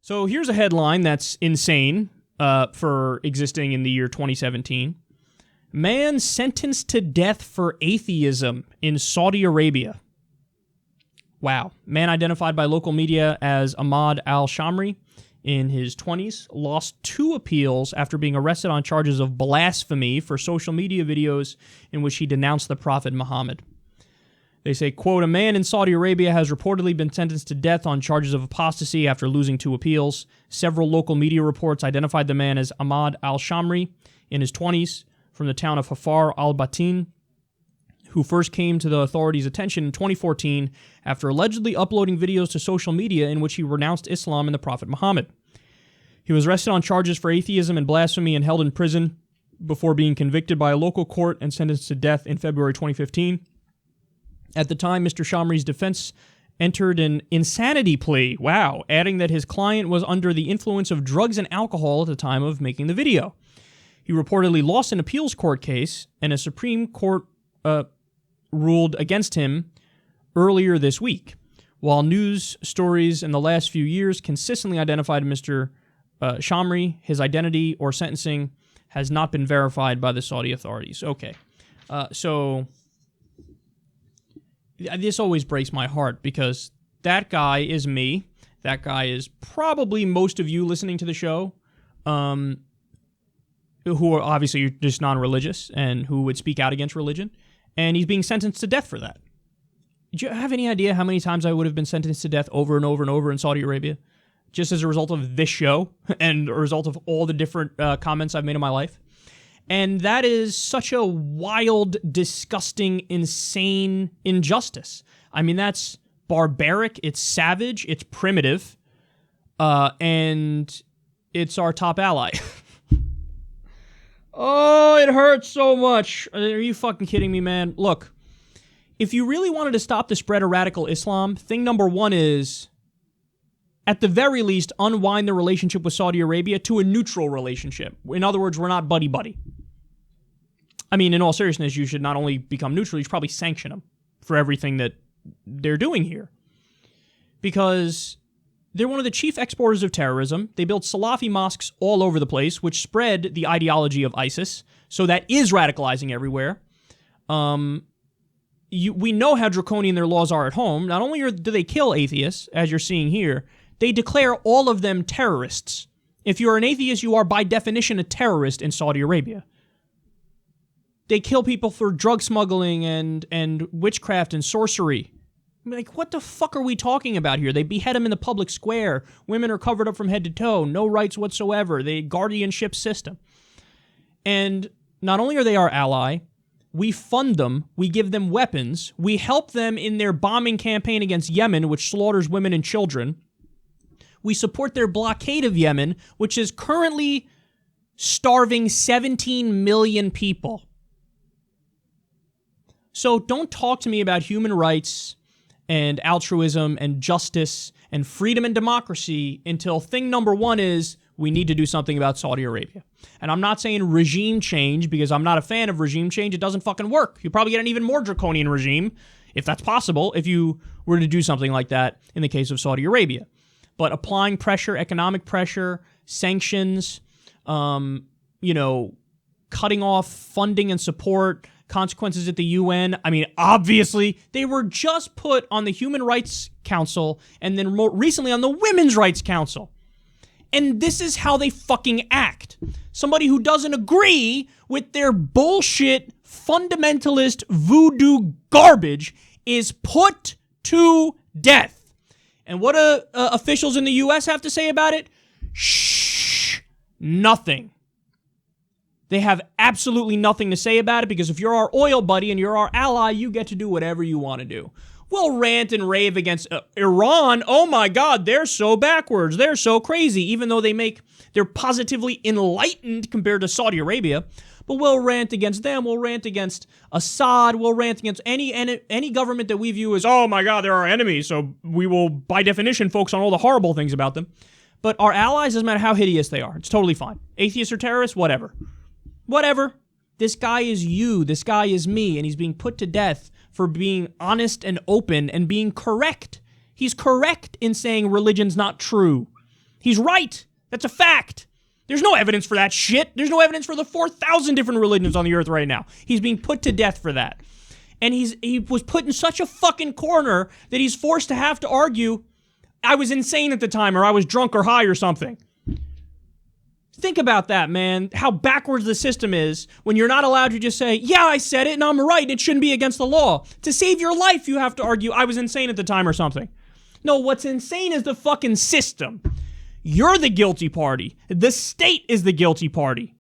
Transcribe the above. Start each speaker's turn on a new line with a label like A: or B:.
A: So here's a headline that's insane for existing in the year 2017. Man sentenced to death for atheism in Saudi Arabia. Wow. Man identified by local media as Ahmad al-Shamri in his 20s lost 2 appeals after being arrested on charges of blasphemy for social media videos in which he denounced the Prophet Muhammad. They say, quote, a man in Saudi Arabia has reportedly been sentenced to death on charges of apostasy after losing 2 appeals. Several local media reports identified the man as Ahmad al-Shamri in his 20s from the town of Hafar al-Batin, who first came to the authorities' attention in 2014 after allegedly uploading videos to social media in which he renounced Islam and the Prophet Muhammad. He was arrested on charges for atheism and blasphemy and held in prison before being convicted by a local court and sentenced to death in February 2015. At the time, Mr. Shamri's defense entered an insanity plea, adding that his client was under the influence of drugs and alcohol at the time of making the video. He reportedly lost an appeals court case, and a Supreme Court ruled against him earlier this week. While news stories in the last few years consistently identified Mr. Shamri, his identity or sentencing has not been verified by the Saudi authorities. Okay, so this always breaks my heart because that guy is me. That guy is probably most of you listening to the show, who are obviously just non-religious and who would speak out against religion. And he's being sentenced to death for that. Do you have any idea how many times I would have been sentenced to death over and over and over in Saudi Arabia? Just as a result of this show and a result of all the different comments I've made in my life. And that is such a wild, disgusting, insane injustice. I mean, that's barbaric, it's savage, it's primitive, and it's our top ally. Oh, it hurts so much. Are you fucking kidding me, man? Look, if you really wanted to stop the spread of radical Islam, thing number 1 is, at the very least, unwind the relationship with Saudi Arabia to a neutral relationship. In other words, we're not buddy-buddy. I mean, in all seriousness, you should not only become neutral, you should probably sanction them for everything that they're doing here. Because they're one of the chief exporters of terrorism. They built Salafi mosques all over the place, which spread the ideology of ISIS. So that is radicalizing everywhere. We know how draconian their laws are at home. Not only do they kill atheists, as you're seeing here, they declare all of them terrorists. If you're an atheist, you are by definition a terrorist in Saudi Arabia. They kill people for drug smuggling and witchcraft and sorcery. I mean, like, what the fuck are we talking about here? They behead them in the public square. Women are covered up from head to toe. No rights whatsoever. The guardianship system. And not only are they our ally, we fund them. We give them weapons. We help them in their bombing campaign against Yemen, which slaughters women and children. We support their blockade of Yemen, which is currently starving 17 million people. So don't talk to me about human rights and altruism and justice and freedom and democracy until thing number 1 is we need to do something about Saudi Arabia. And I'm not saying regime change because I'm not a fan of regime change. It doesn't fucking work. You'll probably get an even more draconian regime, if that's possible, if you were to do something like that in the case of Saudi Arabia. But applying pressure, economic pressure, sanctions, cutting off funding and support, consequences at the UN. I mean, obviously, they were just put on the Human Rights Council and then more recently on the Women's Rights Council. And this is how they fucking act. Somebody who doesn't agree with their bullshit, fundamentalist, voodoo garbage is put to death. And what do officials in the U.S. have to say about it? Shh. Nothing. They have absolutely nothing to say about it because if you're our oil buddy and you're our ally, you get to do whatever you want to do. We'll rant and rave against Iran. Oh my God, they're so backwards. They're so crazy, even though they're positively enlightened compared to Saudi Arabia. But we'll rant against them. We'll rant against Assad. We'll rant against any government that we view as, oh my God, they're our enemies. So we will, by definition, focus on all the horrible things about them. But our allies, doesn't matter how hideous they are. It's totally fine. Atheists or terrorists, whatever. Whatever. This guy is you. This guy is me. And he's being put to death for being honest and open and being correct. He's correct in saying religion's not true. He's right. That's a fact. There's no evidence for that shit. There's no evidence for the 4,000 different religions on the earth right now. He's being put to death for that. And he was put in such a fucking corner that he's forced to have to argue, I was insane at the time, or I was drunk or high or something. Think about that, man. How backwards the system is when you're not allowed to just say, yeah, I said it and I'm right and it shouldn't be against the law. To save your life, you have to argue, I was insane at the time or something. No, what's insane is the fucking system. You're the guilty party. The state is the guilty party.